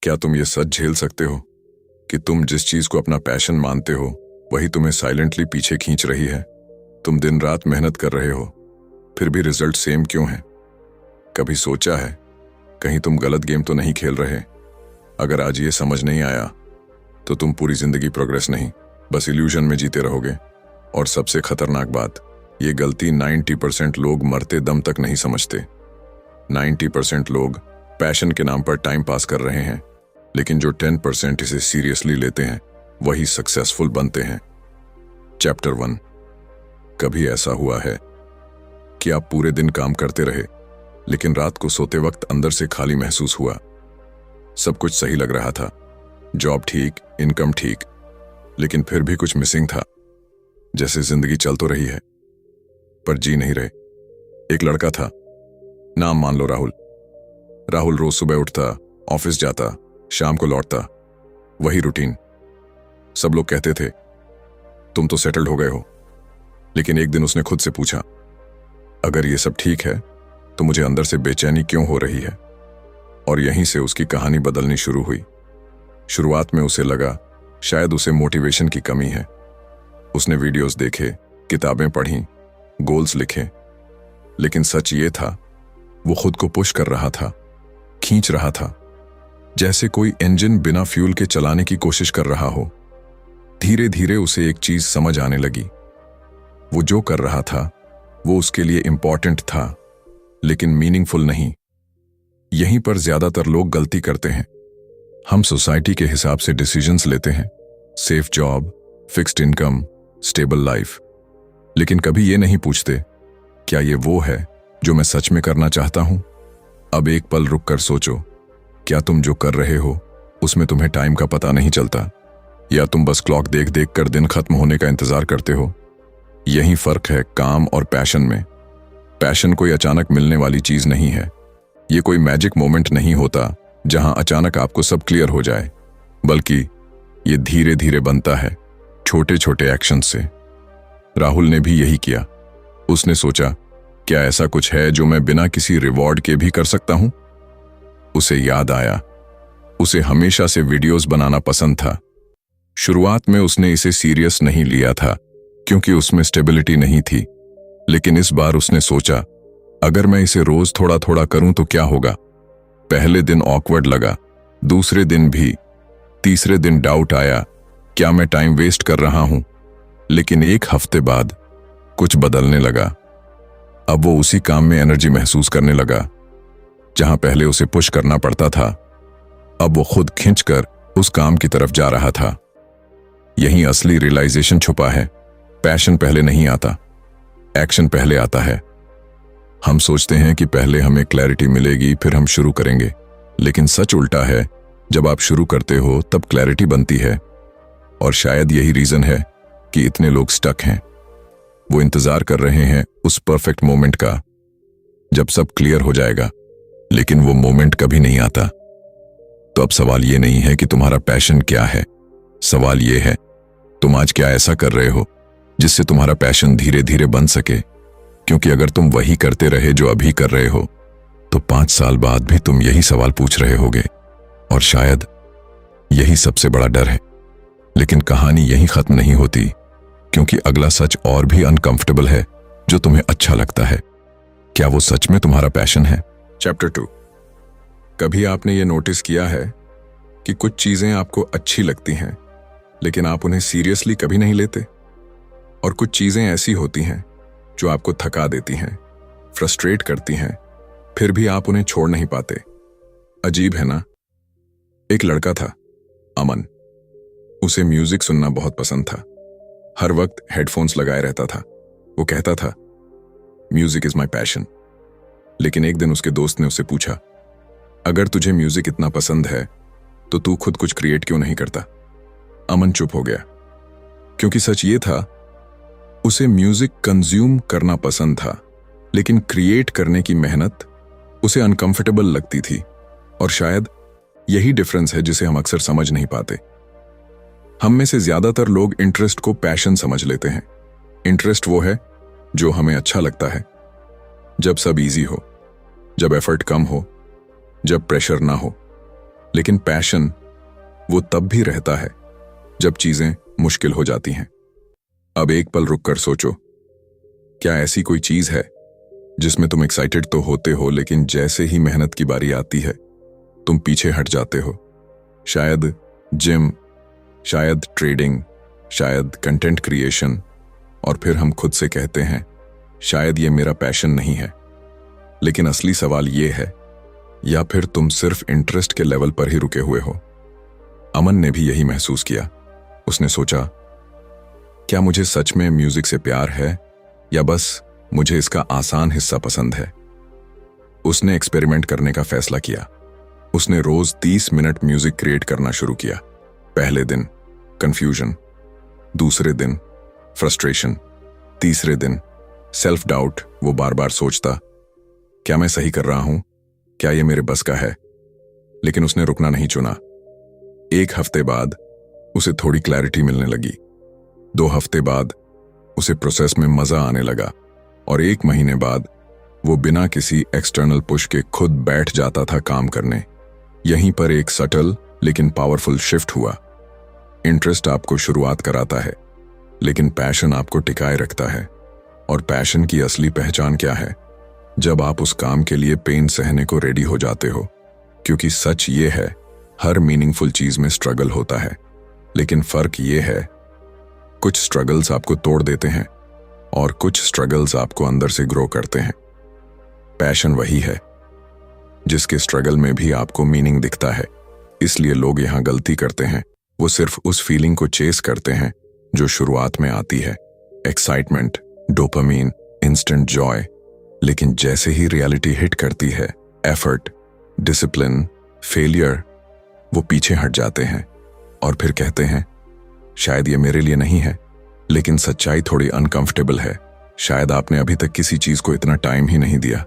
क्या तुम ये सच झेल सकते हो कि तुम जिस चीज को अपना पैशन मानते हो वही तुम्हें साइलेंटली पीछे खींच रही है? तुम दिन रात मेहनत कर रहे हो, फिर भी रिजल्ट सेम क्यों है? कभी सोचा है कहीं तुम गलत गेम तो नहीं खेल रहे? अगर आज ये समझ नहीं आया तो तुम पूरी जिंदगी प्रोग्रेस नहीं, बस इल्यूजन में जीते रहोगे। और सबसे खतरनाक बात, ये गलती 90% लोग मरते दम तक नहीं समझते। 90% लोग पैशन के नाम पर टाइम पास कर रहे हैं, लेकिन जो 10% इसे सीरियसली लेते हैं वही सक्सेसफुल बनते हैं। चैप्टर 1। कभी ऐसा हुआ है कि आप पूरे दिन काम करते रहे लेकिन रात को सोते वक्त अंदर से खाली महसूस हुआ? सब कुछ सही लग रहा था, जॉब ठीक, इनकम ठीक, लेकिन फिर भी कुछ मिसिंग था। जैसे जिंदगी चल तो रही है पर जी नहीं रहे। एक लड़का था, नाम मान लो राहुल। राहुल रोज सुबह उठता, ऑफिस जाता, शाम को लौटता, वही रूटीन। सब लोग कहते थे तुम तो सेटल्ड हो गए हो। लेकिन एक दिन उसने खुद से पूछा, अगर ये सब ठीक है तो मुझे अंदर से बेचैनी क्यों हो रही है? और यहीं से उसकी कहानी बदलनी शुरू हुई। शुरुआत में उसे लगा शायद उसे मोटिवेशन की कमी है। उसने वीडियोस देखे, किताबें पढ़ी, गोल्स लिखे, लेकिन सच ये था वो खुद को पुश कर रहा था, खींच रहा था, जैसे कोई इंजन बिना फ्यूल के चलाने की कोशिश कर रहा हो। धीरे धीरे उसे एक चीज समझ आने लगी, वो जो कर रहा था वो उसके लिए इंपॉर्टेंट था लेकिन मीनिंगफुल नहीं। यहीं पर ज्यादातर लोग गलती करते हैं। हम सोसाइटी के हिसाब से डिसीजंस लेते हैं, safe job, fixed income, stable life, लेकिन कभी ये नहीं पूछते क्या ये वो है जो मैं सच में करना चाहता हूं? अब एक पल रुक कर सोचो, क्या तुम जो कर रहे हो उसमें तुम्हें टाइम का पता नहीं चलता, या तुम बस क्लॉक देख देख कर दिन खत्म होने का इंतजार करते हो? यही फर्क है काम और पैशन में। पैशन कोई अचानक मिलने वाली चीज नहीं है। ये कोई मैजिक मोमेंट नहीं होता जहां अचानक आपको सब क्लियर हो जाए, बल्कि ये धीरे धीरे बनता है, छोटे छोटे एक्शन से। राहुल ने भी यही किया। उसने सोचा, क्या ऐसा कुछ है जो मैं बिना किसी रिवॉर्ड के भी कर सकता हूं? उसे याद आया, उसे हमेशा से वीडियोस बनाना पसंद था। शुरुआत में उसने इसे सीरियस नहीं लिया था क्योंकि उसमें स्टेबिलिटी नहीं थी, लेकिन इस बार उसने सोचा, अगर मैं इसे रोज थोड़ा थोड़ा करूं तो क्या होगा? पहले दिन ऑकवर्ड लगा, दूसरे दिन भी, तीसरे दिन डाउट आया, क्या मैं टाइम वेस्ट कर रहा हूं? लेकिन एक हफ्ते बाद कुछ बदलने लगा। अब वो उसी काम में एनर्जी महसूस करने लगा। जहां पहले उसे पुश करना पड़ता था, अब वो खुद खींचकर उस काम की तरफ जा रहा था। यही असली रियलाइजेशन छुपा है। पैशन पहले नहीं आता, एक्शन पहले आता है। हम सोचते हैं कि पहले हमें क्लैरिटी मिलेगी फिर हम शुरू करेंगे, लेकिन सच उल्टा है। जब आप शुरू करते हो तब क्लैरिटी बनती है। और शायद यही रीजन है कि इतने लोग स्टक हैं। वो इंतजार कर रहे हैं उस परफेक्ट मोमेंट का, जब सब क्लियर हो जाएगा, लेकिन वो मोमेंट कभी नहीं आता। तो अब सवाल ये नहीं है कि तुम्हारा पैशन क्या है, सवाल ये है तुम आज क्या ऐसा कर रहे हो जिससे तुम्हारा पैशन धीरे धीरे बन सके। क्योंकि अगर तुम वही करते रहे जो अभी कर रहे हो तो 5 साल बाद भी तुम यही सवाल पूछ रहे होगे। और शायद यही सबसे बड़ा डर है। लेकिन कहानी यही खत्म नहीं होती, क्योंकि अगला सच और भी अनकंफर्टेबल है। जो तुम्हें अच्छा लगता है, क्या वो सच में तुम्हारा पैशन है? चैप्टर 2। कभी आपने ये नोटिस किया है कि कुछ चीजें आपको अच्छी लगती हैं लेकिन आप उन्हें सीरियसली कभी नहीं लेते? और कुछ चीजें ऐसी होती हैं जो आपको थका देती हैं, फ्रस्ट्रेट करती हैं, फिर भी आप उन्हें छोड़ नहीं पाते। अजीब है ना? एक लड़का था, अमन। उसे म्यूजिक सुनना बहुत पसंद था। हर वक्त हेडफोन्स लगाए रहता था। वो कहता था, म्यूजिक इज माय पैशन। लेकिन एक दिन उसके दोस्त ने उससे पूछा, अगर तुझे म्यूजिक इतना पसंद है तो तू खुद कुछ क्रिएट क्यों नहीं करता? अमन चुप हो गया, क्योंकि सच ये था, उसे म्यूजिक कंज्यूम करना पसंद था, लेकिन क्रिएट करने की मेहनत उसे अनकंफर्टेबल लगती थी। और शायद यही डिफरेंस है जिसे हम अक्सर समझ नहीं पाते। हम में से ज्यादातर लोग इंटरेस्ट को पैशन समझ लेते हैं। इंटरेस्ट वो है जो हमें अच्छा लगता है, जब सब इजी हो, जब एफर्ट कम हो, जब प्रेशर ना हो। लेकिन पैशन वो तब भी रहता है जब चीजें मुश्किल हो जाती हैं। अब एक पल रुककर सोचो, क्या ऐसी कोई चीज है जिसमें तुम एक्साइटेड तो होते हो, लेकिन जैसे ही मेहनत की बारी आती है तुम पीछे हट जाते हो? शायद जिम, शायद ट्रेडिंग, शायद कंटेंट क्रिएशन, और फिर हम खुद से कहते हैं शायद ये मेरा पैशन नहीं है। लेकिन असली सवाल ये है, या फिर तुम सिर्फ इंटरेस्ट के लेवल पर ही रुके हुए हो? अमन ने भी यही महसूस किया। उसने सोचा, क्या मुझे सच में म्यूजिक से प्यार है या बस मुझे इसका आसान हिस्सा पसंद है? उसने एक्सपेरिमेंट करने का फैसला किया। उसने रोज 30 मिनट म्यूजिक क्रिएट करना शुरू किया। पहले दिन कंफ्यूजन, दूसरे दिन फ्रस्ट्रेशन, तीसरे दिन सेल्फ डाउट। वो बार बार सोचता, क्या मैं सही कर रहा हूं? क्या ये मेरे बस का है? लेकिन उसने रुकना नहीं चुना। 1 हफ्ते बाद उसे थोड़ी क्लैरिटी मिलने लगी। 2 हफ्ते बाद उसे प्रोसेस में मजा आने लगा, और 1 महीने बाद वो बिना किसी एक्सटर्नल पुश के खुद बैठ जाता था काम करने। यहीं पर एक सटल लेकिन पावरफुल शिफ्ट हुआ। इंटरेस्ट आपको शुरुआत कराता है, लेकिन पैशन आपको टिकाए रखता है। और पैशन की असली पहचान क्या है? जब आप उस काम के लिए पेन सहने को रेडी हो जाते हो। क्योंकि सच ये है, हर मीनिंगफुल चीज में स्ट्रगल होता है, लेकिन फर्क ये है, कुछ स्ट्रगल्स आपको तोड़ देते हैं और कुछ स्ट्रगल्स आपको अंदर से ग्रो करते हैं। पैशन वही है जिसके स्ट्रगल में भी आपको मीनिंग दिखता है। इसलिए लोग यहां गलती करते हैं। वो सिर्फ उस फीलिंग को चेस करते हैं जो शुरुआत में आती है, एक्साइटमेंट, डोपामीन, इंस्टेंट जॉय। लेकिन जैसे ही रियलिटी हिट करती है, एफर्ट, डिसिप्लिन, फेलियर, वो पीछे हट जाते हैं और फिर कहते हैं शायद ये मेरे लिए नहीं है। लेकिन सच्चाई थोड़ी अनकंफर्टेबल है। शायद आपने अभी तक किसी चीज को इतना टाइम ही नहीं दिया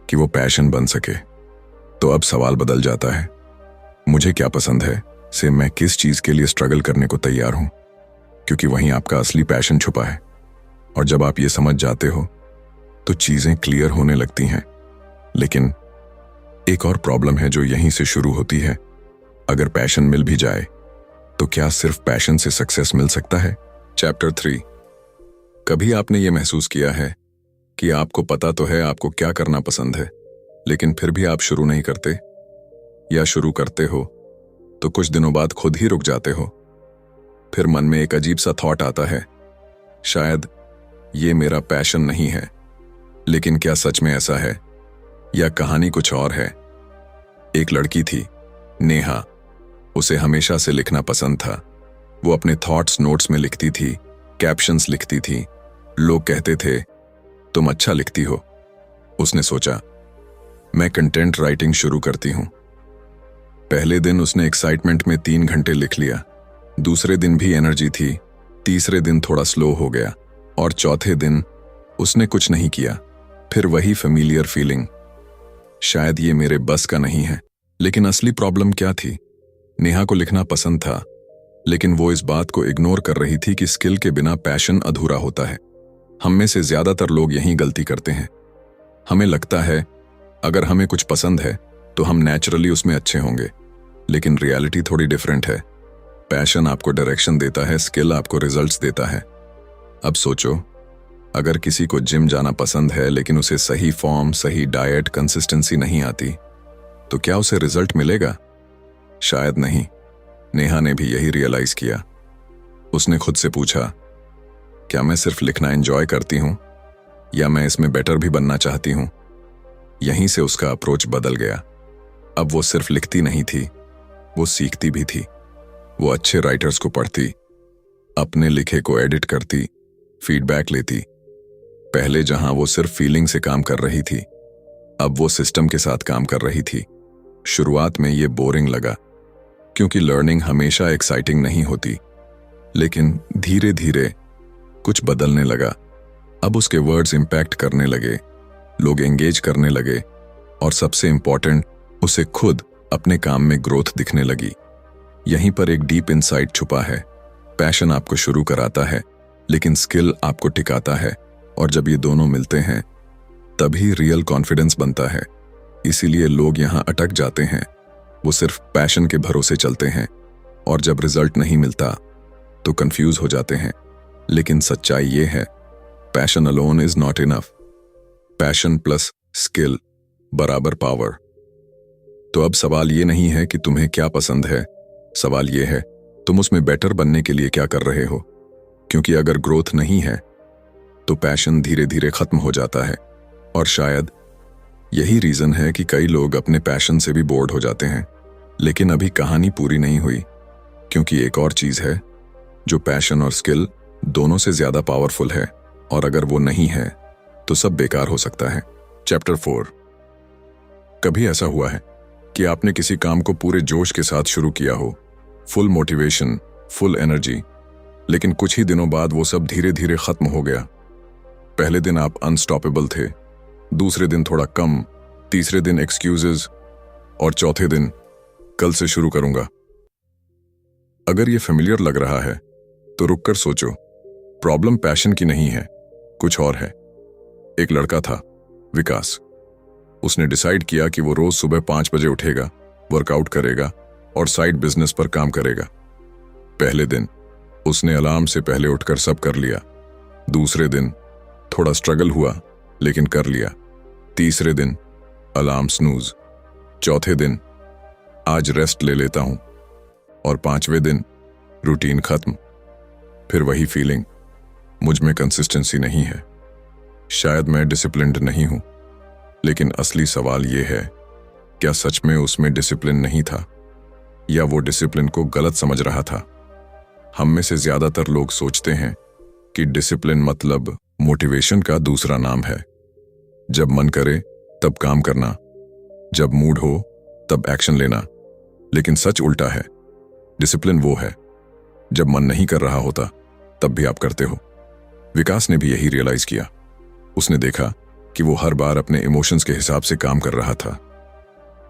कि वो पैशन बन सके। तो अब सवाल बदल जाता है, मुझे क्या पसंद है से मैं किस चीज के लिए स्ट्रगल करने को तैयार हूं? क्योंकि वहीं आपका असली पैशन छुपा है। और जब आप ये समझ जाते हो तो चीजें क्लियर होने लगती हैं। लेकिन एक और प्रॉब्लम है जो यहीं से शुरू होती है। अगर पैशन मिल भी जाए तो क्या सिर्फ पैशन से सक्सेस मिल सकता है? चैप्टर 3। कभी आपने ये महसूस किया है कि आपको पता तो है आपको क्या करना पसंद है, लेकिन फिर भी आप शुरू नहीं करते? या शुरू करते हो तो कुछ दिनों बाद खुद ही रुक जाते हो? फिर मन में एक अजीब सा थॉट आता है, शायद ये मेरा पैशन नहीं है। लेकिन क्या सच में ऐसा है, या कहानी कुछ और है? एक लड़की थी, नेहा। उसे हमेशा से लिखना पसंद था। वो अपने थॉट्स नोट्स में लिखती थी, कैप्शंस लिखती थी। लोग कहते थे तुम अच्छा लिखती हो। उसने सोचा, मैं कंटेंट राइटिंग शुरू करती हूं। पहले दिन उसने एक्साइटमेंट में 3 घंटे लिख लिया। दूसरे दिन भी एनर्जी थी। तीसरे दिन थोड़ा स्लो हो गया, और चौथे दिन उसने कुछ नहीं किया। फिर वही फेमिलियर फीलिंग, शायद ये मेरे बस का नहीं है। लेकिन असली प्रॉब्लम क्या थी? नेहा को लिखना पसंद था, लेकिन वो इस बात को इग्नोर कर रही थी कि स्किल के बिना पैशन अधूरा होता है। हम में से ज्यादातर लोग यही गलती करते हैं। हमें लगता है अगर हमें कुछ पसंद है तो हम नेचुरली उसमें अच्छे होंगे, लेकिन रियलिटी थोड़ी डिफरेंट है। पैशन आपको डायरेक्शन देता है, स्किल आपको रिजल्ट्स देता है। अब सोचो, अगर किसी को जिम जाना पसंद है लेकिन उसे सही फॉर्म, सही डाइट, कंसिस्टेंसी नहीं आती, तो क्या उसे रिजल्ट मिलेगा? शायद नहीं। नेहा ने भी यही रियलाइज किया। उसने खुद से पूछा, क्या मैं सिर्फ लिखना एंजॉय करती हूं, या मैं इसमें बेटर भी बनना चाहती हूं? यहीं से उसका अप्रोच बदल गया। अब वो सिर्फ लिखती नहीं थी, वो सीखती भी थी। वो अच्छे राइटर्स को पढ़ती, अपने लिखे को एडिट करती, फीडबैक लेती। पहले जहां वो सिर्फ फीलिंग से काम कर रही थी, अब वो सिस्टम के साथ काम कर रही थी। शुरुआत में ये बोरिंग लगा, क्योंकि लर्निंग हमेशा एक्साइटिंग नहीं होती। लेकिन धीरे धीरे कुछ बदलने लगा। अब उसके वर्ड्स इंपैक्ट करने लगे, लोग एंगेज करने लगे, और सबसे इंपॉर्टेंट, उसे खुद अपने काम में ग्रोथ दिखने लगी। यहीं पर एक डीप इनसाइट छुपा है। पैशन आपको शुरू कराता है, लेकिन स्किल आपको टिकाता है। और जब ये दोनों मिलते हैं तभी रियल कॉन्फिडेंस बनता है। इसीलिए लोग यहां अटक जाते हैं, वो सिर्फ पैशन के भरोसे चलते हैं और जब रिजल्ट नहीं मिलता तो कंफ्यूज हो जाते हैं। लेकिन सच्चाई ये है, passion alone is not enough. Passion plus skill बराबर पावर। तो अब सवाल ये नहीं है कि तुम्हें क्या पसंद है, सवाल ये है तुम उसमें बेटर बनने के लिए क्या कर रहे हो। क्योंकि अगर ग्रोथ नहीं है तो पैशन धीरे धीरे खत्म हो जाता है। और शायद यही रीजन है कि कई लोग अपने पैशन से भी बोर्ड हो जाते हैं। लेकिन अभी कहानी पूरी नहीं हुई, क्योंकि एक और चीज है जो पैशन और स्किल दोनों से ज्यादा पावरफुल है, और अगर वो नहीं है तो सब बेकार हो सकता है। चैप्टर 4। कभी ऐसा हुआ है कि आपने किसी काम को पूरे जोश के साथ शुरू किया हो, फुल मोटिवेशन, फुल एनर्जी, लेकिन कुछ ही दिनों बाद वो सब धीरे धीरे खत्म हो गया। पहले दिन आप अनस्टॉपेबल थे, दूसरे दिन थोड़ा कम, तीसरे दिन एक्सक्यूजेज, और चौथे दिन कल से शुरू करूंगा। अगर ये फेमिलियर लग रहा है तो रुककर सोचो, प्रॉब्लम पैशन की नहीं है, कुछ और है। एक लड़का था, विकास। उसने डिसाइड किया कि वो रोज सुबह 5 बजे उठेगा, वर्कआउट करेगा और साइड बिजनेस पर काम करेगा। पहले दिन उसने अलार्म से पहले उठकर सब कर लिया। दूसरे दिन थोड़ा स्ट्रगल हुआ, लेकिन कर लिया। तीसरे दिन अलार्म स्नूज। चौथे दिन आज रेस्ट ले लेता हूं। और 5वें दिन रूटीन खत्म। फिर वही फीलिंग, मुझ में कंसिस्टेंसी नहीं है, शायद मैं डिसिप्लिन्ड नहीं हूं। लेकिन असली सवाल यह है, क्या सच में उसमें डिसिप्लिन नहीं था, या वो डिसिप्लिन को गलत समझ रहा था। हम में से ज्यादातर लोग सोचते हैं कि डिसिप्लिन मतलब मोटिवेशन का दूसरा नाम है। जब मन करे तब काम करना, जब मूड हो तब एक्शन लेना। लेकिन सच उल्टा है, डिसिप्लिन वो है जब मन नहीं कर रहा होता तब भी आप करते हो। विकास ने भी यही रियलाइज किया। उसने देखा कि वो हर बार अपने इमोशंस के हिसाब से काम कर रहा था।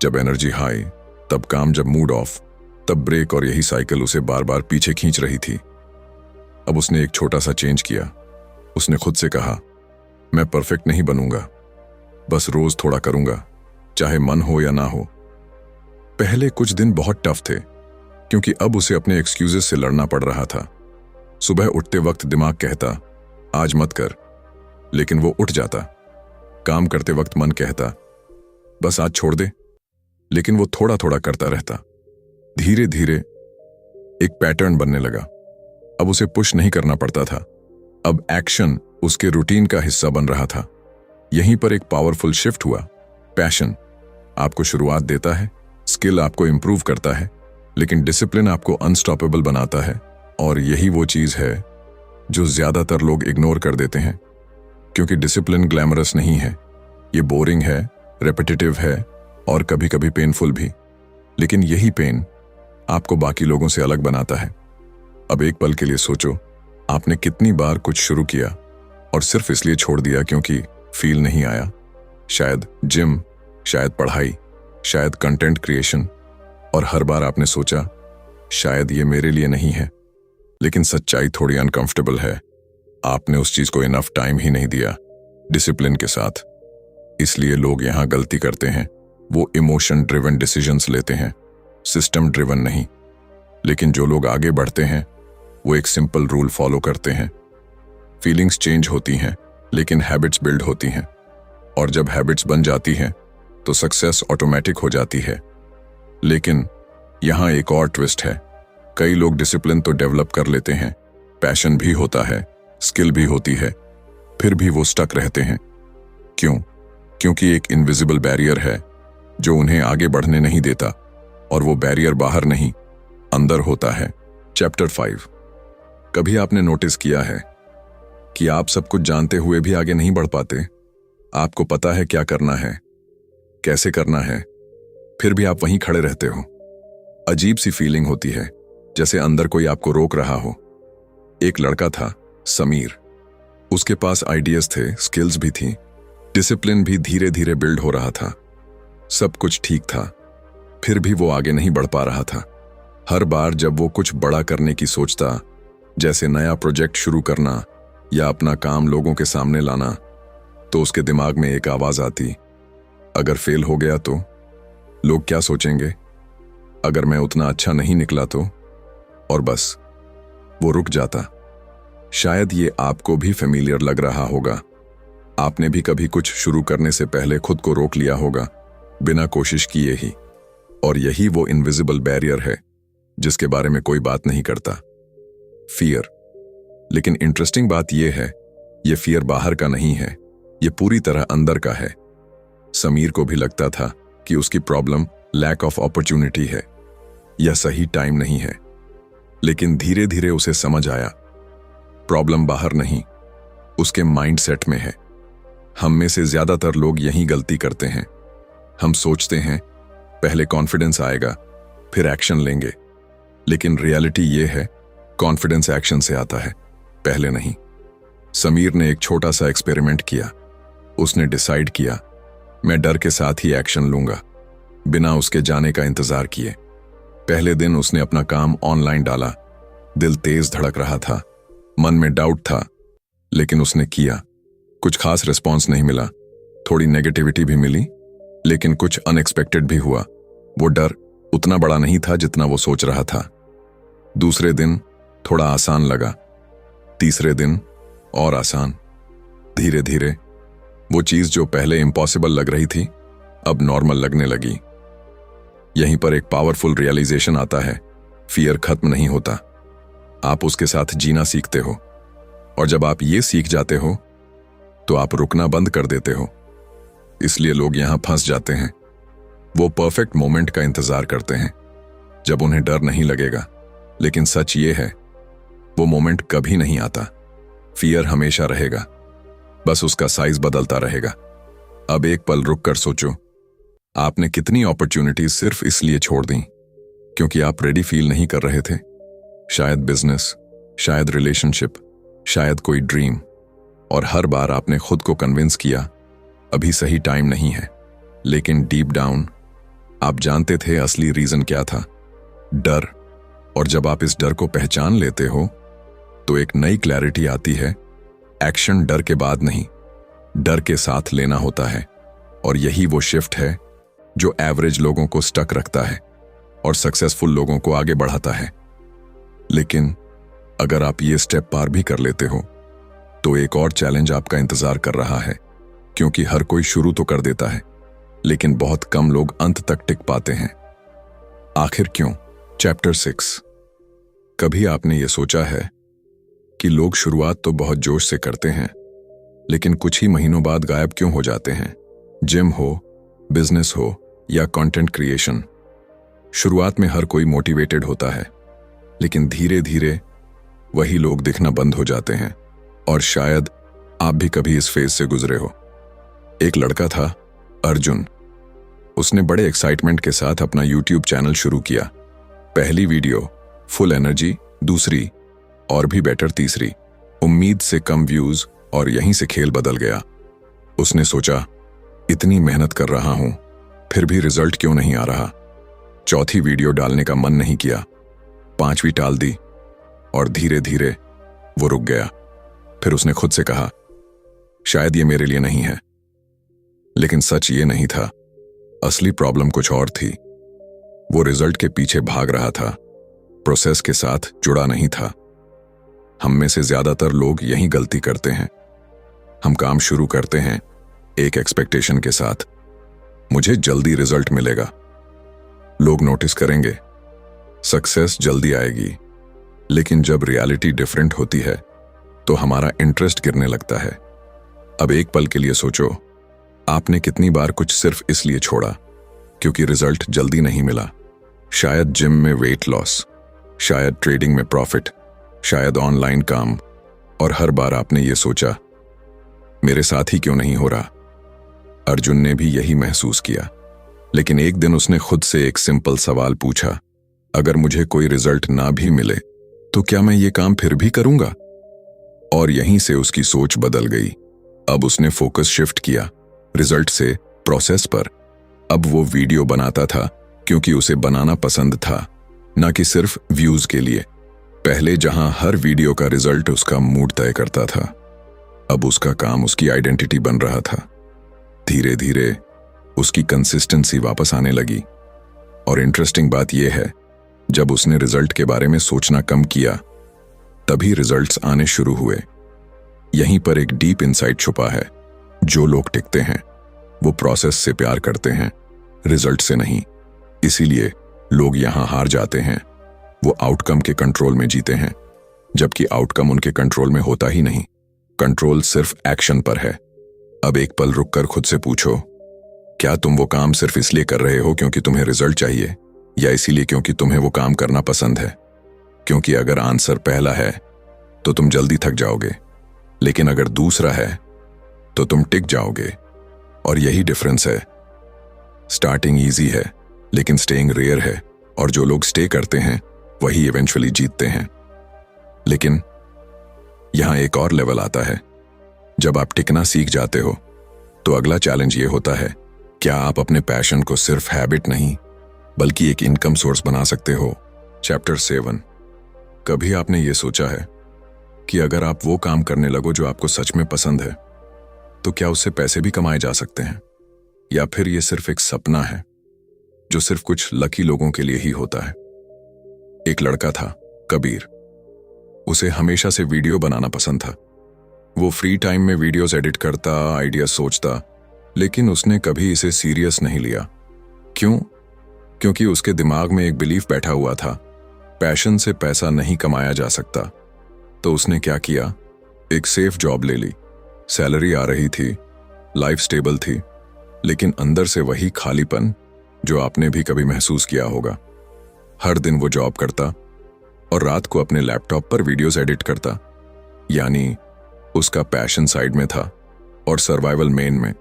जब एनर्जी हाई तब काम, जब मूड ऑफ तब ब्रेक, और यही साइकिल उसे बार बार पीछे खींच रही थी। अब उसने एक छोटा सा चेंज किया। उसने खुद से कहा, मैं परफेक्ट नहीं बनूंगा, बस रोज थोड़ा करूंगा, चाहे मन हो या ना हो। पहले कुछ दिन बहुत टफ थे, क्योंकि अब उसे अपने एक्सक्यूजेस से लड़ना पड़ रहा था। सुबह उठते वक्त दिमाग कहता, आज मत कर, लेकिन वो उठ जाता। काम करते वक्त मन कहता, बस आज छोड़ दे, लेकिन वो थोड़ा थोड़ा करता रहता। धीरे धीरे एक पैटर्न बनने लगा। अब उसे पुश नहीं करना पड़ता था, अब एक्शन उसके रूटीन का हिस्सा बन रहा था। यहीं पर एक पावरफुल शिफ्ट हुआ। पैशन आपको शुरुआत देता है, स्किल आपको इंप्रूव करता है, लेकिन डिसिप्लिन आपको अनस्टॉपेबल बनाता है। और यही वो चीज है जो ज्यादातर लोग इग्नोर कर देते हैं, क्योंकि डिसिप्लिन ग्लैमरस नहीं है, ये बोरिंग है, रेपिटेटिव है और कभी कभी पेनफुल भी। लेकिन यही पेन आपको बाकी लोगों से अलग बनाता है। अब एक पल के लिए सोचो, आपने कितनी बार कुछ शुरू किया और सिर्फ इसलिए छोड़ दिया क्योंकि फील नहीं आया। शायद जिम, शायद पढ़ाई, शायद कंटेंट क्रिएशन, और हर बार आपने सोचा शायद ये मेरे लिए नहीं है। लेकिन सच्चाई थोड़ी अनकंफर्टेबल है, आपने उस चीज को इनफ टाइम ही नहीं दिया डिसिप्लिन के साथ। इसलिए लोग यहां गलती करते हैं, वो इमोशन ड्रिवन डिसीजंस लेते हैं, सिस्टम ड्रिवन नहीं। लेकिन जो लोग आगे बढ़ते हैं वो एक सिंपल रूल फॉलो करते हैं। फीलिंग्स चेंज होती हैं, लेकिन हैबिट्स बिल्ड होती हैं, और जब हैबिट्स बन जाती हैं तो सक्सेस ऑटोमेटिक हो जाती है। लेकिन यहां एक और ट्विस्ट है, कई लोग डिसिप्लिन तो डेवलप कर लेते हैं, पैशन भी होता है, स्किल भी होती है, फिर भी वो स्टक रहते हैं। क्यों? क्योंकि एक इनविजिबल बैरियर है जो उन्हें आगे बढ़ने नहीं देता, और वो बैरियर बाहर नहीं, अंदर होता है। चैप्टर 5। कभी आपने नोटिस किया है कि आप सब कुछ जानते हुए भी आगे नहीं बढ़ पाते? आपको पता है क्या करना है, कैसे करना है, फिर भी आप वहीं खड़े रहते हो। अजीब सी फीलिंग होती है, जैसे अंदर कोई आपको रोक रहा हो। एक लड़का था, समीर। उसके पास आइडियाज थे, स्किल्स भी थी, डिसिप्लिन भी धीरे धीरे बिल्ड हो रहा था, सब कुछ ठीक था, फिर भी वो आगे नहीं बढ़ पा रहा था। हर बार जब वो कुछ बड़ा करने की सोचता, जैसे नया प्रोजेक्ट शुरू करना या अपना काम लोगों के सामने लाना, तो उसके दिमाग में एक आवाज आती, अगर फेल हो गया तो लोग क्या सोचेंगे, अगर मैं उतना अच्छा नहीं निकला तो, और बस वो रुक जाता। शायद ये आपको भी फेमिलियर लग रहा होगा। आपने भी कभी कुछ शुरू करने से पहले खुद को रोक लिया होगा, बिना कोशिश किए ही। और यही वो इनविजिबल बैरियर है जिसके बारे में कोई बात नहीं करता, फियर। लेकिन इंटरेस्टिंग बात यह है, ये फियर बाहर का नहीं है, ये पूरी तरह अंदर का है। समीर को भी लगता था कि उसकी प्रॉब्लम लैक ऑफ अपॉर्चुनिटी है या सही टाइम नहीं है, लेकिन धीरे धीरे उसे समझ आया प्रॉब्लम बाहर नहीं, उसके माइंडसेट में है। हम में से ज्यादातर लोग यही गलती करते हैं। हम सोचते हैं पहले कॉन्फिडेंस आएगा फिर एक्शन लेंगे, लेकिन रियलिटी ये है कॉन्फिडेंस एक्शन से आता है, पहले नहीं। समीर ने एक छोटा सा एक्सपेरिमेंट किया। उसने डिसाइड किया मैं डर के साथ ही एक्शन लूंगा, बिना उसके जाने का इंतजार किए। पहले दिन उसने अपना काम ऑनलाइन डाला। दिल तेज धड़क रहा था, मन में डाउट था, लेकिन उसने किया। कुछ खास रिस्पॉन्स नहीं मिला, थोड़ी नेगेटिविटी भी मिली, लेकिन कुछ अनएक्सपेक्टेड भी हुआ। वो डर उतना बड़ा नहीं था जितना वो सोच रहा था। दूसरे दिन थोड़ा आसान लगा, तीसरे दिन और आसान। धीरे धीरे वो चीज जो पहले इम्पॉसिबल लग रही थी अब नॉर्मल लगने लगी। यहीं पर एक पावरफुल रियलाइजेशन आता है, फियर खत्म नहीं होता, आप उसके साथ जीना सीखते हो। और जब आप ये सीख जाते हो तो आप रुकना बंद कर देते हो। इसलिए लोग यहां फंस जाते हैं। वो परफेक्ट मोमेंट का इंतजार करते हैं जब उन्हें डर नहीं लगेगा, लेकिन सच ये है वो मोमेंट कभी नहीं आता। फियर हमेशा रहेगा, बस उसका साइज बदलता रहेगा। अब एक पल रुक कर सोचो, आपने कितनी अपॉर्चुनिटीज सिर्फ इसलिए छोड़ दी क्योंकि आप रेडी फील नहीं कर रहे थे। शायद बिजनेस, शायद रिलेशनशिप, शायद कोई ड्रीम। और हर बार आपने खुद को कन्विंस किया अभी सही टाइम नहीं है, लेकिन डीप डाउन आप जानते थे असली रीजन क्या था, डर। और जब आप इस डर को पहचान लेते हो तो एक नई क्लैरिटी आती है। एक्शन डर के बाद नहीं, डर के साथ लेना होता है। और यही वो शिफ्ट है जो एवरेज लोगों को स्टक रखता है और सक्सेसफुल लोगों को आगे बढ़ाता है। लेकिन अगर आप ये स्टेप पार भी कर लेते हो तो एक और चैलेंज आपका इंतजार कर रहा है, क्योंकि हर कोई शुरू तो कर देता है, लेकिन बहुत कम लोग अंत तक टिक पाते हैं। आखिर क्यों? चैप्टर 6। कभी आपने ये सोचा है कि लोग शुरुआत तो बहुत जोश से करते हैं, लेकिन कुछ ही महीनों बाद गायब क्यों हो जाते हैं? जिम हो, बिजनेस हो या कंटेंट क्रिएशन, शुरुआत में हर कोई मोटिवेटेड होता है, लेकिन धीरे धीरे वही लोग दिखना बंद हो जाते हैं। और शायद आप भी कभी इस फेज से गुजरे हो। एक लड़का था, अर्जुन। उसने बड़े एक्साइटमेंट के साथ अपना यूट्यूब चैनल शुरू किया। पहली वीडियो फुल एनर्जी, दूसरी और भी बेटर, तीसरी उम्मीद से कम व्यूज, और यहीं से खेल बदल गया। उसने सोचा इतनी मेहनत कर रहा हूं फिर भी रिजल्ट क्यों नहीं आ रहा। चौथी वीडियो डालने का मन नहीं किया, पांचवी टाल दी, और धीरे धीरे वो रुक गया। फिर उसने खुद से कहा शायद ये मेरे लिए नहीं है। लेकिन सच ये नहीं था, असली प्रॉब्लम कुछ और थी। वो रिजल्ट के पीछे भाग रहा था, प्रोसेस के साथ जुड़ा नहीं था। हम में से ज्यादातर लोग यही गलती करते हैं। हम काम शुरू करते हैं एक एक्सपेक्टेशन के साथ, मुझे जल्दी रिजल्ट मिलेगा, लोग नोटिस करेंगे, सक्सेस जल्दी आएगी। लेकिन जब रियलिटी डिफरेंट होती है तो हमारा इंटरेस्ट गिरने लगता है। अब एक पल के लिए सोचो, आपने कितनी बार कुछ सिर्फ इसलिए छोड़ा क्योंकि रिजल्ट जल्दी नहीं मिला। शायद जिम में वेट लॉस, शायद ट्रेडिंग में प्रॉफिट, शायद ऑनलाइन काम, और हर बार आपने ये सोचा मेरे साथ ही क्यों नहीं हो रहा। अर्जुन ने भी यही महसूस किया, लेकिन एक दिन उसने खुद से एक सिंपल सवाल पूछा, अगर मुझे कोई रिजल्ट ना भी मिले तो क्या मैं ये काम फिर भी करूंगा? और यहीं से उसकी सोच बदल गई। अब उसने फोकस शिफ्ट किया रिजल्ट से प्रोसेस पर। अब वो वीडियो बनाता था क्योंकि उसे बनाना पसंद था, ना कि सिर्फ व्यूज के लिए। पहले जहां हर वीडियो का रिजल्ट उसका मूड तय करता था, अब उसका काम उसकी आइडेंटिटी बन रहा था। धीरे धीरे उसकी कंसिस्टेंसी वापस आने लगी और इंटरेस्टिंग बात यह है, जब उसने रिजल्ट के बारे में सोचना कम किया, तभी रिजल्ट्स आने शुरू हुए। यहीं पर एक डीप इनसाइट छुपा है। जो लोग टिकते हैं वो प्रोसेस से प्यार करते हैं, रिजल्ट से नहीं। इसीलिए लोग यहां हार जाते हैं। वो आउटकम के कंट्रोल में जीते हैं, जबकि आउटकम उनके कंट्रोल में होता ही नहीं। कंट्रोल सिर्फ एक्शन पर है। अब एक पल रुककर खुद से पूछो, क्या तुम वो काम सिर्फ इसलिए कर रहे हो क्योंकि तुम्हें रिजल्ट चाहिए, या इसीलिए क्योंकि तुम्हें वो काम करना पसंद है? क्योंकि अगर आंसर पहला है तो तुम जल्दी थक जाओगे, लेकिन अगर दूसरा है तो तुम टिक जाओगे। और यही डिफरेंस है। स्टार्टिंग इजी है, लेकिन स्टेइंग रेयर है, और जो लोग स्टे करते हैं वही इवेंचुअली जीतते हैं। लेकिन यहां एक और लेवल आता है। जब आप टिकना सीख जाते हो तो अगला चैलेंज ये होता है, क्या आप अपने पैशन को सिर्फ हैबिट नहीं बल्कि एक इनकम सोर्स बना सकते हो? चैप्टर 7। कभी आपने ये सोचा है कि अगर आप वो काम करने लगो जो आपको सच में पसंद है, तो क्या उससे पैसे भी कमाए जा सकते हैं? या फिर ये सिर्फ एक सपना है जो सिर्फ कुछ लकी लोगों के लिए ही होता है? एक लड़का था, कबीर। उसे हमेशा से वीडियो बनाना पसंद था। वो फ्री टाइम में वीडियोस एडिट करता, आइडिया सोचता, लेकिन उसने कभी इसे सीरियस नहीं लिया। क्यों? क्योंकि उसके दिमाग में एक बिलीफ बैठा हुआ था, पैशन से पैसा नहीं कमाया जा सकता। तो उसने क्या किया, एक सेफ जॉब ले ली। सैलरी आ रही थी, लाइफ स्टेबल थी, लेकिन अंदर से वही खालीपन जो आपने भी कभी महसूस किया होगा। हर दिन वो जॉब करता और रात को अपने लैपटॉप पर वीडियोस एडिट करता। यानी उसका पैशन साइड में था और सर्वाइवल मेन में।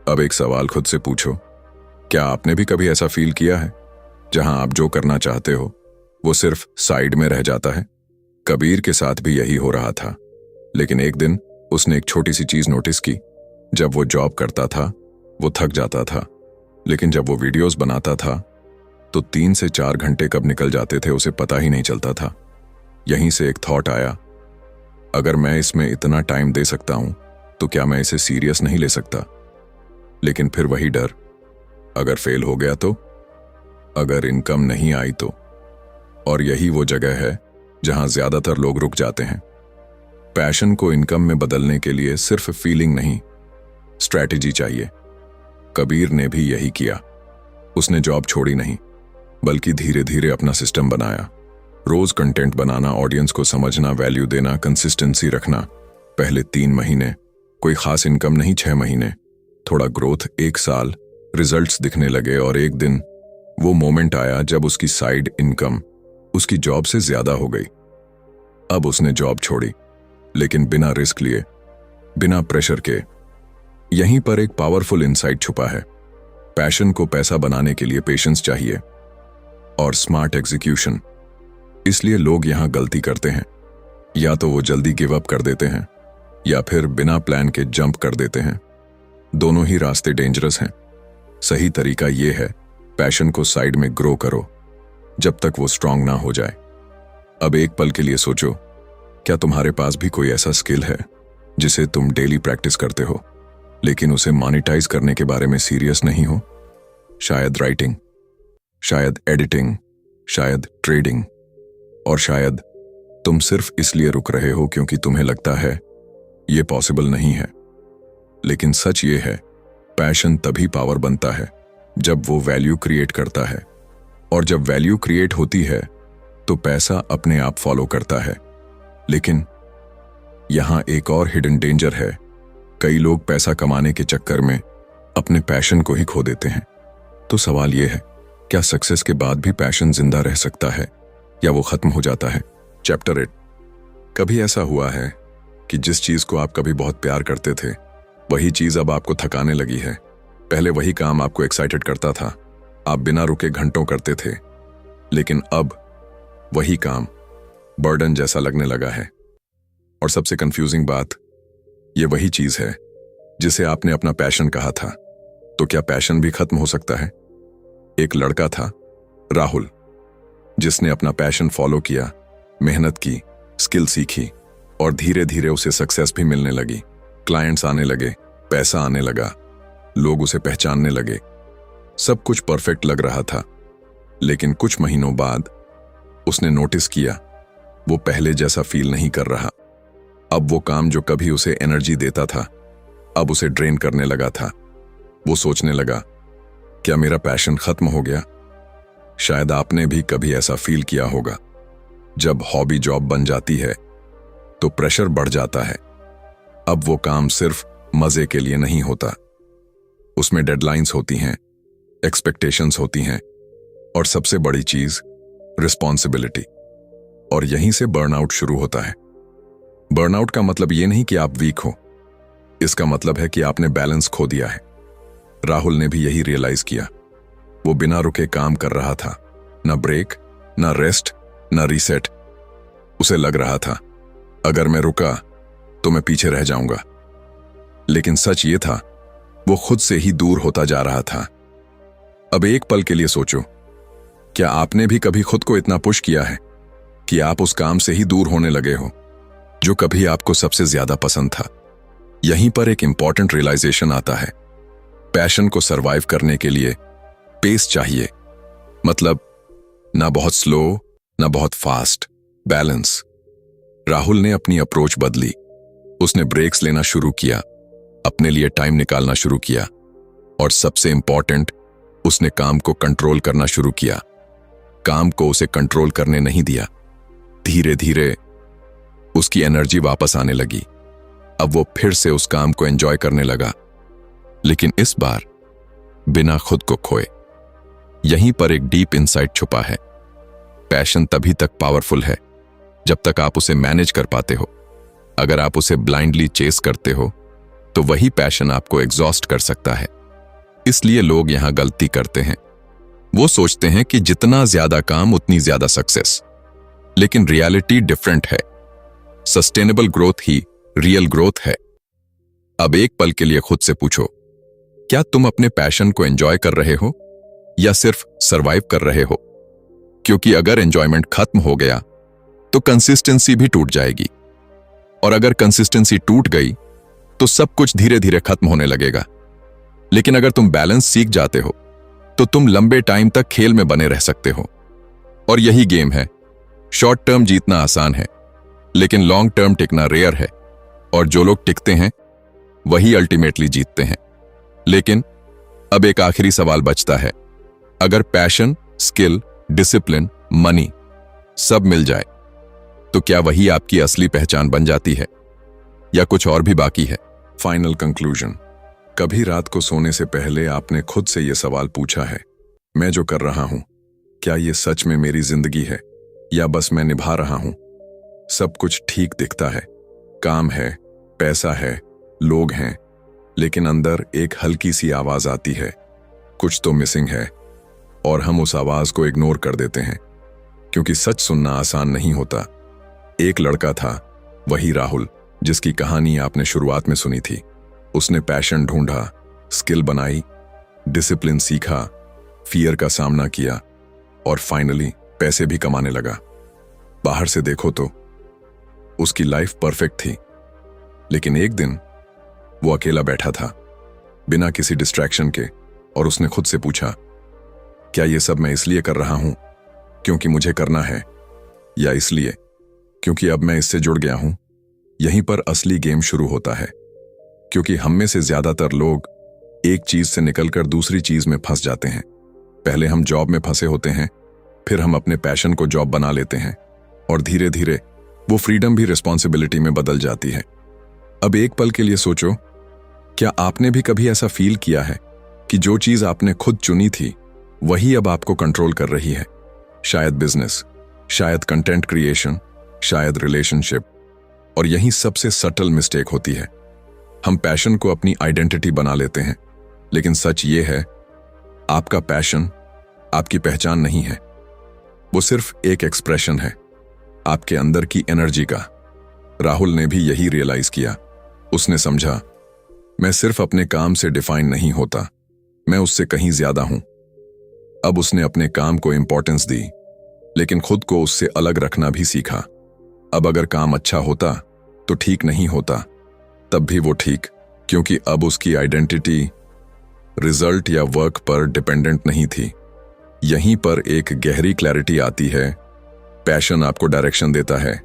अब एक सवाल खुद से पूछो, क्या आपने भी कभी ऐसा फील किया है जहां आप जो करना चाहते हो वो सिर्फ साइड में रह जाता है? कबीर के साथ भी यही हो रहा था। लेकिन एक दिन उसने एक छोटी सी चीज नोटिस की। जब वो जॉब करता था वो थक जाता था, लेकिन जब वो वीडियोस बनाता था तो 3 से 4 घंटे कब निकल जाते थे उसे पता ही नहीं चलता था। यहीं से एक थॉट आया, अगर मैं इसमें इतना टाइम दे सकता हूं तो क्या मैं इसे सीरियस नहीं ले सकता? लेकिन फिर वही डर, अगर फेल हो गया तो, अगर इनकम नहीं आई तो। और यही वो जगह है जहां ज्यादातर लोग रुक जाते हैं। पैशन को इनकम में बदलने के लिए सिर्फ फीलिंग नहीं, स्ट्रैटेजी चाहिए। कबीर ने भी यही किया। उसने जॉब छोड़ी नहीं, बल्कि धीरे धीरे अपना सिस्टम बनाया। रोज कंटेंट बनाना, ऑडियंस को समझना, वैल्यू देना, कंसिस्टेंसी रखना। पहले 3 महीने कोई खास इनकम नहीं, 6 महीने थोड़ा ग्रोथ, 1 साल रिजल्ट्स दिखने लगे। और एक दिन वो मोमेंट आया जब उसकी साइड इनकम उसकी जॉब से ज्यादा हो गई। अब उसने जॉब छोड़ी, लेकिन बिना रिस्क लिए, बिना प्रेशर के। यहीं पर एक पावरफुल इनसाइट छुपा है। पैशन को पैसा बनाने के लिए पेशेंस चाहिए और स्मार्ट एग्जीक्यूशन। इसलिए लोग यहां गलती करते हैं, या तो वो जल्दी गिव अप कर देते हैं या फिर बिना प्लान के जंप कर देते हैं। दोनों ही रास्ते डेंजरस हैं। सही तरीका यह है, पैशन को साइड में ग्रो करो जब तक वो स्ट्रांग ना हो जाए। अब एक पल के लिए सोचो, क्या तुम्हारे पास भी कोई ऐसा स्किल है जिसे तुम डेली प्रैक्टिस करते हो, लेकिन उसे मॉनिटाइज करने के बारे में सीरियस नहीं हो? शायद राइटिंग, शायद एडिटिंग, शायद ट्रेडिंग, और शायद तुम सिर्फ इसलिए रुक रहे हो क्योंकि तुम्हें लगता है ये पॉसिबल नहीं है। लेकिन सच ये है, पैशन तभी पावर बनता है जब वो वैल्यू क्रिएट करता है, और जब वैल्यू क्रिएट होती है तो पैसा अपने आप फॉलो करता है। लेकिन यहां एक और हिडन डेंजर है। कई लोग पैसा कमाने के चक्कर में अपने पैशन को ही खो देते हैं। तो सवाल यह है, क्या सक्सेस के बाद भी पैशन जिंदा रह सकता है या वो खत्म हो जाता है? चैप्टर 8। कभी ऐसा हुआ है कि जिस चीज को आप कभी बहुत प्यार करते थे, वही चीज अब आपको थकाने लगी है? पहले वही काम आपको एक्साइटेड करता था, आप बिना रुके घंटों करते थे, लेकिन अब वही काम बर्डन जैसा लगने लगा है। और सबसे कंफ्यूजिंग बात, ये वही चीज है जिसे आपने अपना पैशन कहा था। तो क्या पैशन भी खत्म हो सकता है? एक लड़का था, राहुल, जिसने अपना पैशन फॉलो किया, मेहनत की, स्किल सीखी, और धीरे धीरे उसे सक्सेस भी मिलने लगी। क्लाइंट्स आने लगे, पैसा आने लगा, लोग उसे पहचानने लगे, सब कुछ परफेक्ट लग रहा था। लेकिन कुछ महीनों बाद उसने नोटिस किया वो पहले जैसा फील नहीं कर रहा। अब वो काम जो कभी उसे एनर्जी देता था अब उसे ड्रेन करने लगा था। वो सोचने लगा, क्या मेरा पैशन खत्म हो गया? शायद आपने भी कभी ऐसा फील किया होगा। जब हॉबी जॉब बन जाती है तो प्रेशर बढ़ जाता है। अब वो काम सिर्फ मजे के लिए नहीं होता, उसमें डेडलाइंस होती हैं, एक्सपेक्टेशंस होती हैं और सबसे बड़ी चीज रिस्पॉन्सिबिलिटी। और यहीं से बर्नआउट शुरू होता है। बर्नआउट का मतलब ये नहीं कि आप वीक हो, इसका मतलब है कि आपने बैलेंस खो दिया है। राहुल ने भी यही रियलाइज किया। वो बिना रुके काम कर रहा था, ना ब्रेक, ना रेस्ट, ना रीसेट। उसे लग रहा था अगर मैं रुका तो मैं पीछे रह जाऊंगा। लेकिन सच ये था वो खुद से ही दूर होता जा रहा था। अब एक पल के लिए सोचो, क्या आपने भी कभी खुद को इतना पुश किया है कि आप उस काम से ही दूर होने लगे हो जो कभी आपको सबसे ज्यादा पसंद था? यहीं पर एक इंपॉर्टेंट रियलाइजेशन आता है। पैशन को सरवाइव करने के लिए पेस चाहिए, मतलब ना बहुत स्लो ना बहुत फास्ट, बैलेंस। राहुल ने अपनी अप्रोच बदली। उसने ब्रेक्स लेना शुरू किया, अपने लिए टाइम निकालना शुरू किया और सबसे इंपॉर्टेंट, उसने काम को कंट्रोल करना शुरू किया। काम को उसे कंट्रोल करने नहीं दिया। धीरे धीरे उसकी एनर्जी वापस आने लगी। अब वो फिर से उस काम को एंजॉय करने लगा, लेकिन इस बार बिना खुद को खोए। यहीं पर एक डीप इनसाइट छुपा है। पैशन तभी तक पावरफुल है जब तक आप उसे मैनेज कर पाते हो। अगर आप उसे ब्लाइंडली चेस करते हो तो वही पैशन आपको एग्जॉस्ट कर सकता है। इसलिए लोग यहां गलती करते हैं। वो सोचते हैं कि जितना ज्यादा काम उतनी ज्यादा सक्सेस, लेकिन रियलिटी डिफरेंट है। सस्टेनेबल ग्रोथ ही रियल ग्रोथ है। अब एक पल के लिए खुद से पूछो, क्या तुम अपने पैशन को एंजॉय कर रहे हो या सिर्फ सरवाइव कर रहे हो? क्योंकि अगर एंजॉयमेंट खत्म हो गया तो कंसिस्टेंसी भी टूट जाएगी, और अगर कंसिस्टेंसी टूट गई तो सब कुछ धीरे धीरे खत्म होने लगेगा। लेकिन अगर तुम बैलेंस सीख जाते हो तो तुम लंबे टाइम तक खेल में बने रह सकते हो। और यही गेम है। शॉर्ट टर्म जीतना आसान है, लेकिन लॉन्ग टर्म टिकना रेयर है। और जो लोग टिकते हैं वही अल्टीमेटली जीतते हैं। लेकिन अब एक आखिरी सवाल बचता है। अगर पैशन, स्किल, डिसिप्लिन, मनी सब मिल जाए तो क्या वही आपकी असली पहचान बन जाती है या कुछ और भी बाकी है? Final conclusion. कभी रात को सोने से पहले आपने खुद से यह सवाल पूछा है, मैं जो कर रहा हूं क्या ये सच में मेरी जिंदगी है या बस मैं निभा रहा हूं? सब कुछ ठीक दिखता है, काम है, पैसा है, लोग हैं, लेकिन अंदर एक हल्की सी आवाज आती है, कुछ तो मिसिंग है। और हम उस आवाज को इग्नोर कर देते हैं, क्योंकि सच सुनना आसान नहीं होता। एक लड़का था, वही राहुल, जिसकी कहानी आपने शुरुआत में सुनी थी। उसने पैशन ढूंढा, स्किल बनाई, डिसिप्लिन सीखा, फियर का सामना किया और फाइनली पैसे भी कमाने लगा। बाहर से देखो तो उसकी लाइफ परफेक्ट थी, लेकिन एक दिन वो अकेला बैठा था, बिना किसी डिस्ट्रैक्शन के, और उसने खुद से पूछा, क्या ये सब मैं इसलिए कर रहा हूं क्योंकि मुझे करना है, या इसलिए क्योंकि अब मैं इससे जुड़ गया हूं? यहीं पर असली गेम शुरू होता है, क्योंकि हम में से ज्यादातर लोग एक चीज से निकलकर दूसरी चीज में फंस जाते हैं। पहले हम जॉब में फंसे होते हैं, फिर हम अपने पैशन को जॉब बना लेते हैं, और धीरे धीरे वो फ्रीडम भी रिस्पॉन्सिबिलिटी में बदल जाती है। अब एक पल के लिए सोचो, क्या आपने भी कभी ऐसा फील किया है कि जो चीज आपने खुद चुनी थी वही अब आपको कंट्रोल कर रही है? शायद बिजनेस, शायद कंटेंट क्रिएशन, शायद रिलेशनशिप। और यही सबसे सटल मिस्टेक होती है। हम पैशन को अपनी आइडेंटिटी बना लेते हैं, लेकिन सच ये है, आपका पैशन आपकी पहचान नहीं है। वो सिर्फ एक एक्सप्रेशन है आपके अंदर की एनर्जी का। राहुल ने भी यही रियलाइज किया। उसने समझा, मैं सिर्फ अपने काम से डिफाइन नहीं होता, मैं उससे कहीं ज्यादा हूं। अब उसने अपने काम को इंपॉर्टेंस दी, लेकिन खुद को उससे अलग रखना भी सीखा। अब अगर काम अच्छा होता तो ठीक नहीं होता, तब भी वो ठीक, क्योंकि अब उसकी आइडेंटिटी रिजल्ट या वर्क पर डिपेंडेंट नहीं थी। यहीं पर एक गहरी क्लैरिटी आती है। पैशन आपको डायरेक्शन देता है,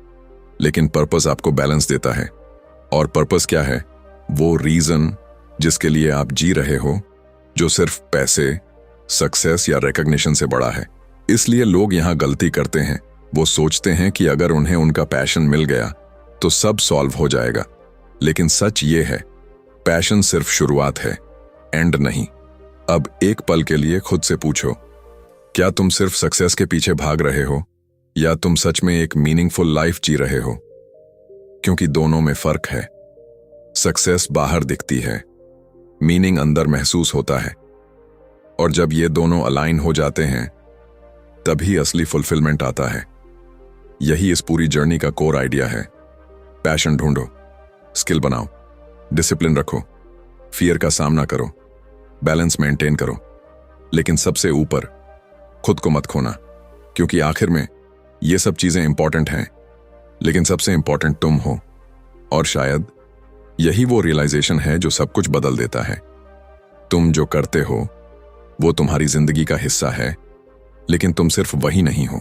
लेकिन पर्पस आपको बैलेंस देता है। और पर्पस क्या है? वो रीजन जिसके लिए आप जी रहे हो, जो सिर्फ पैसे, सक्सेस या रिकॉग्निशन से बड़ा है। इसलिए लोग यहां गलती करते हैं। वो सोचते हैं कि अगर उन्हें उनका पैशन मिल गया तो सब सॉल्व हो जाएगा। लेकिन सच ये है, पैशन सिर्फ शुरुआत है, एंड नहीं। अब एक पल के लिए खुद से पूछो, क्या तुम सिर्फ सक्सेस के पीछे भाग रहे हो, या तुम सच में एक मीनिंगफुल लाइफ जी रहे हो? क्योंकि दोनों में फर्क है। सक्सेस बाहर दिखती है, मीनिंग अंदर महसूस होता है। और जब ये दोनों अलाइन हो जाते हैं, तभी असली फुलफिलमेंट आता है। यही इस पूरी जर्नी का कोर आइडिया है। पैशन ढूंढो, स्किल बनाओ, डिसिप्लिन रखो, फियर का सामना करो, बैलेंस मेंटेन करो, लेकिन सबसे ऊपर खुद को मत खोना। क्योंकि आखिर में ये सब चीजें इंपॉर्टेंट हैं, लेकिन सबसे इंपॉर्टेंट तुम हो। और शायद यही वो रियलाइजेशन है जो सब कुछ बदल देता है। तुम जो करते हो वो तुम्हारी जिंदगी का हिस्सा है, लेकिन तुम सिर्फ वही नहीं हो।